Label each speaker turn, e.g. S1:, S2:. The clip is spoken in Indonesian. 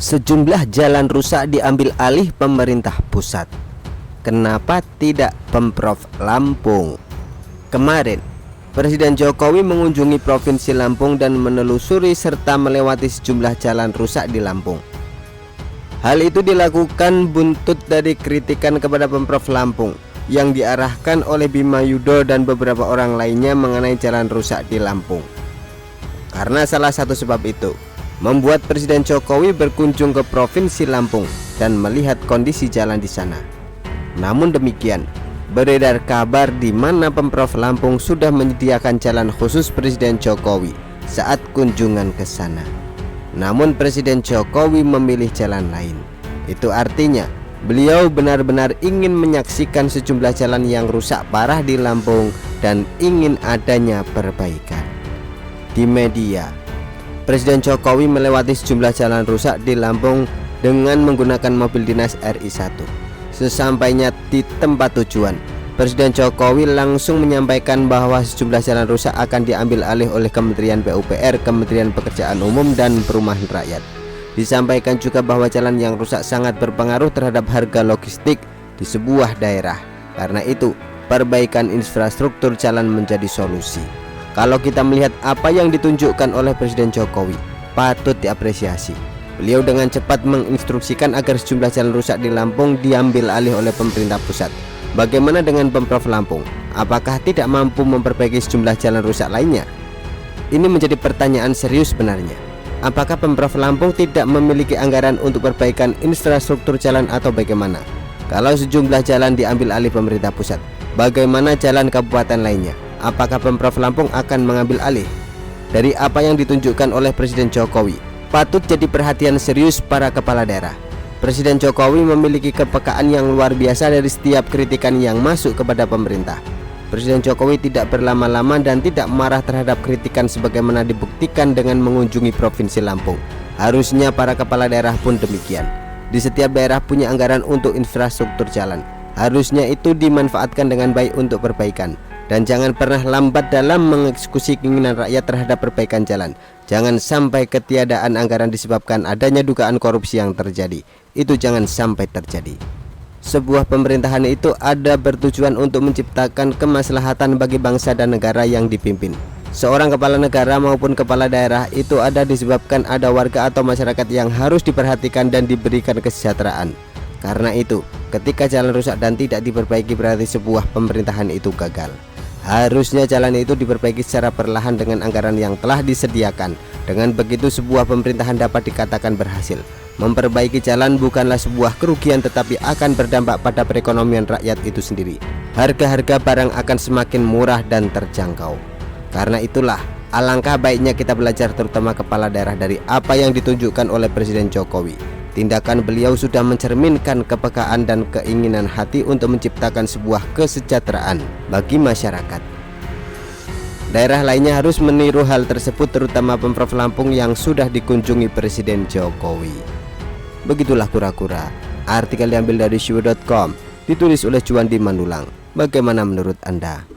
S1: Sejumlah jalan rusak diambil alih pemerintah pusat. Kenapa tidak Pemprov Lampung? Kemarin, Presiden Jokowi mengunjungi Provinsi Lampung dan menelusuri serta melewati sejumlah jalan rusak di Lampung. Hal itu dilakukan buntut dari kritikan kepada Pemprov Lampung yang diarahkan oleh Bima Yudho dan beberapa orang lainnya mengenai jalan rusak di Lampung. Karena salah satu sebab itu membuat Presiden Jokowi berkunjung ke Provinsi Lampung dan melihat kondisi jalan di sana. Namun demikian, beredar kabar di mana Pemprov Lampung sudah menyediakan jalan khusus Presiden Jokowi saat kunjungan ke sana. Namun Presiden Jokowi memilih jalan lain. Itu artinya beliau benar-benar ingin menyaksikan sejumlah jalan yang rusak parah di Lampung dan ingin adanya perbaikan. Di media, Presiden Jokowi melewati sejumlah jalan rusak di Lampung dengan menggunakan mobil dinas RI1. Sesampainya di tempat tujuan, Presiden Jokowi langsung menyampaikan bahwa sejumlah jalan rusak akan diambil alih oleh Kementerian PUPR, Kementerian Pekerjaan Umum dan Perumahan Rakyat. Disampaikan juga bahwa jalan yang rusak sangat berpengaruh terhadap harga logistik di sebuah daerah. Karena itu, perbaikan infrastruktur jalan menjadi solusi. Kalau kita melihat apa yang ditunjukkan oleh Presiden Jokowi, patut diapresiasi. Beliau dengan cepat menginstruksikan agar sejumlah jalan rusak di Lampung diambil alih oleh pemerintah pusat. Bagaimana dengan Pemprov Lampung? Apakah tidak mampu memperbaiki sejumlah jalan rusak lainnya? Ini menjadi pertanyaan serius sebenarnya. Apakah Pemprov Lampung tidak memiliki anggaran untuk perbaikan infrastruktur jalan atau bagaimana? Kalau sejumlah jalan diambil alih pemerintah pusat, bagaimana jalan kabupaten lainnya? Apakah Pemprov Lampung akan mengambil alih? Dari apa yang ditunjukkan oleh Presiden Jokowi, patut jadi perhatian serius para kepala daerah. Presiden Jokowi memiliki kepekaan yang luar biasa dari setiap kritikan yang masuk kepada pemerintah. Presiden Jokowi tidak berlama-lama dan tidak marah terhadap kritikan sebagaimana dibuktikan dengan mengunjungi Provinsi Lampung. Harusnya para kepala daerah pun demikian. Di setiap daerah punya anggaran untuk infrastruktur jalan. Harusnya itu dimanfaatkan dengan baik untuk perbaikan. Dan jangan pernah lambat dalam mengeksekusi keinginan rakyat terhadap perbaikan jalan. Jangan sampai ketiadaan anggaran disebabkan adanya dugaan korupsi yang terjadi. Itu jangan sampai terjadi. Sebuah pemerintahan itu ada bertujuan untuk menciptakan kemaslahatan bagi bangsa dan negara yang dipimpin. Seorang kepala negara maupun kepala daerah itu ada disebabkan ada warga atau masyarakat yang harus diperhatikan dan diberikan kesejahteraan. Karena itu, ketika jalan rusak dan tidak diperbaiki berarti sebuah pemerintahan itu gagal. Harusnya jalan itu diperbaiki secara perlahan dengan anggaran yang telah disediakan. Dengan begitu sebuah pemerintahan dapat dikatakan berhasil. Memperbaiki jalan bukanlah sebuah kerugian tetapi akan berdampak pada perekonomian rakyat itu sendiri. Harga-harga barang akan semakin murah dan terjangkau. Karena itulah alangkah baiknya kita belajar terutama kepala daerah dari apa yang ditunjukkan oleh Presiden Jokowi. Tindakan beliau sudah mencerminkan kepekaan dan keinginan hati untuk menciptakan sebuah kesejahteraan bagi masyarakat. Daerah lainnya harus meniru hal tersebut terutama Pemprov Lampung yang sudah dikunjungi Presiden Jokowi. Begitulah kura-kura. Artikel diambil dari Shio.com, ditulis oleh Juandi Manulang. Bagaimana menurut Anda?